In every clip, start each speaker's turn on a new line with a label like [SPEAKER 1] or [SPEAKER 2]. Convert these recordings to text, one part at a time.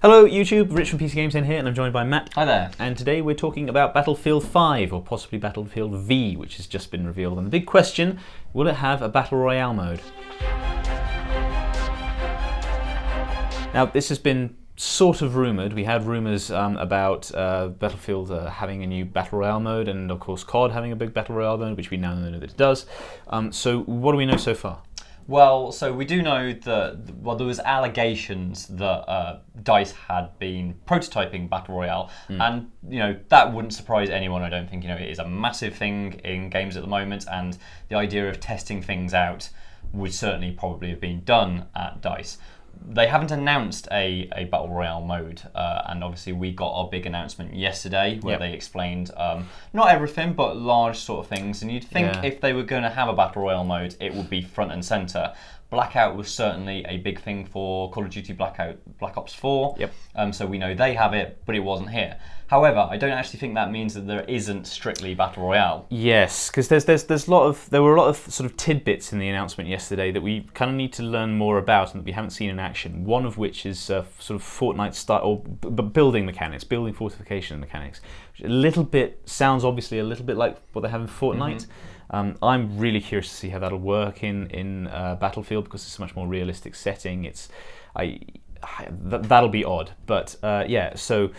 [SPEAKER 1] Hello YouTube, Rich from PCGamesN here, and I'm joined by Matt.
[SPEAKER 2] Hi there.
[SPEAKER 1] And today we're talking about Battlefield 5, or possibly Battlefield V, which has just been revealed. And the big question, will it have a Battle Royale mode? Now this has been sort of rumoured. We had rumours about Battlefield having a new Battle Royale mode, and of course COD having a big Battle Royale mode, which we now know that it does. So what do we know so far?
[SPEAKER 2] Well, so we do know that, well, there was allegations that DICE had been prototyping Battle Royale, and, you know, that wouldn't surprise anyone, I don't think. You know, it is a massive thing in games at the moment, and the idea of testing things out would certainly probably have been done at DICE. They haven't announced a Battle Royale mode, and obviously we got our big announcement yesterday where they explained not everything, but large sort of things. And you'd think if they were going to have a Battle Royale mode, it would be front and centre. Blackout was certainly a big thing for Call of Duty Black Ops 4, so we know they have it, but it wasn't here. However, I don't actually think that means that there isn't strictly Battle Royale. Yes, because there were a lot of sort of tidbits in the announcement yesterday that we kind of need to learn more about and that we haven't seen in action. One of which is sort of Fortnite style, or building mechanics, building fortification mechanics. Which sounds obviously a little bit like what they have in Fortnite. I'm really curious to see how that'll work in Battlefield, because it's a much more realistic setting. That'll be odd, but yeah. So,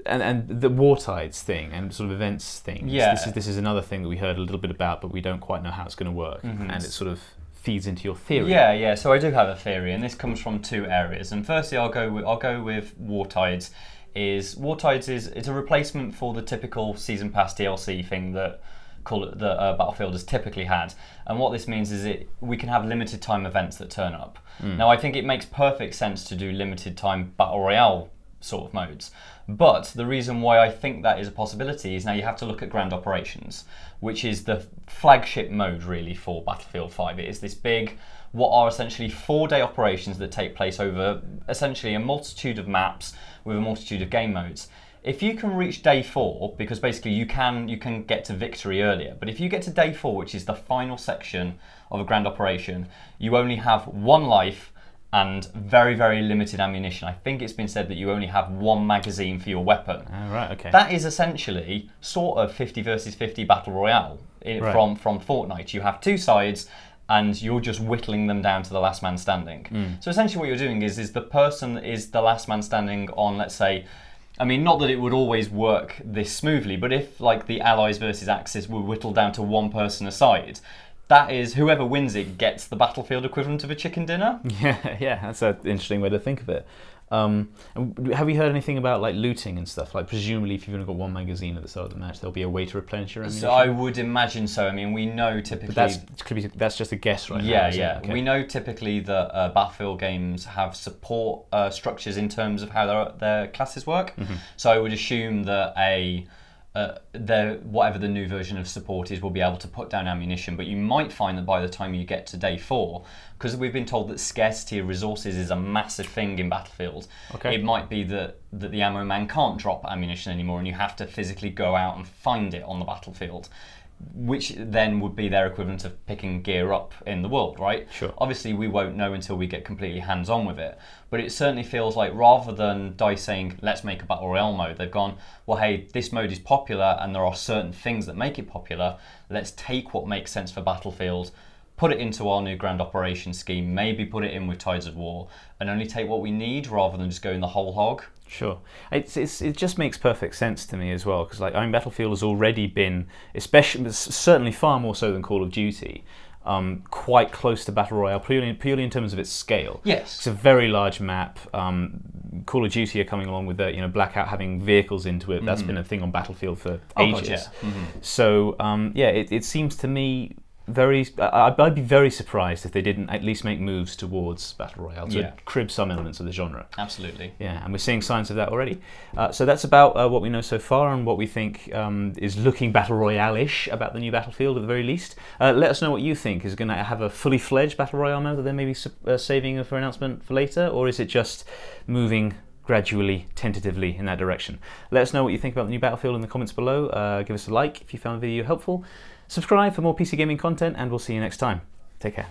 [SPEAKER 2] and the war tides thing and sort of events thing. Yeah, this is another thing that we heard a little bit about, but we don't quite know how it's going to work, and it sort of feeds into your theory. Yeah. So I do have a theory, and this comes from two areas. And firstly, I'll go with war tides. War tides is a replacement for the typical season pass DLC thing that Battlefield has typically had, and what this means is we can have limited time events that turn up. Now I think it makes perfect sense to do limited time Battle Royale sort of modes, but the reason why I think that is a possibility is now you have to look at Grand Operations, which is the flagship mode really for Battlefield 5. It is this big, what are essentially 4-day operations that take place over essentially a multitude of maps with a multitude of game modes. If you can reach day 4, because basically you can get to victory earlier, but if you get to day 4, which is the final section of a grand operation, you only have 1 life and very, very limited ammunition. I think it's been said that you only have 1 magazine for your weapon. Right, okay. That is essentially sort of 50 versus 50 Battle Royale from Fortnite. You have 2 sides, and you're just whittling them down to the last man standing. So essentially what you're doing is the person that is the last man standing on, let's say, I mean, not that it would always work this smoothly, but if like the Allies versus Axis were whittled down to 1 person aside, that is, whoever wins it gets the Battlefield equivalent of a chicken dinner. Yeah, that's an interesting way to think of it. Have you heard anything about like looting and stuff? Like presumably if you've only got 1 magazine at the start of the match, there'll be a way to replenish your ammunition? So I would imagine so. I mean, we know typically... But that's just a guess right now. Yeah. Okay. We know typically that Battlefield games have support structures in terms of how their classes work. So I would assume that whatever the new version of support is will be able to put down ammunition, but you might find that by the time you get to day 4, because we've been told that scarcity of resources is a massive thing in Battlefield, it might be that the ammo man can't drop ammunition anymore and you have to physically go out and find it on the battlefield, which then would be their equivalent of picking gear up in the world, right? Sure. Obviously we won't know until we get completely hands-on with it, but it certainly feels like rather than DICE saying, let's make a Battle Royale mode, they've gone, well, hey, this mode is popular and there are certain things that make it popular, let's take what makes sense for Battlefield, put it into our new Grand Operations scheme, maybe put it in with Tides of War, and only take what we need rather than just going the whole hog. Sure, it just makes perfect sense to me as well, because like, I mean, Battlefield has already been, certainly far more so than Call of Duty, quite close to Battle Royale purely in terms of its scale. Yes, it's a very large map. Call of Duty are coming along with the Blackout having vehicles into it. That's been a thing on Battlefield for ages. So yeah, it seems to me. I'd be very surprised if they didn't at least make moves towards Battle Royale to crib some elements of the genre. Absolutely. Yeah, and we're seeing signs of that already. So that's about what we know so far and what we think is looking Battle Royale-ish about the new Battlefield at the very least. Let us know what you think. Is it going to have a fully fledged Battle Royale mode that they're maybe saving for announcement for later, or is it just moving gradually, tentatively in that direction? Let us know what you think about the new Battlefield in the comments below. Give us a like if you found the video helpful. Subscribe for more PC gaming content, and we'll see you next time. Take care.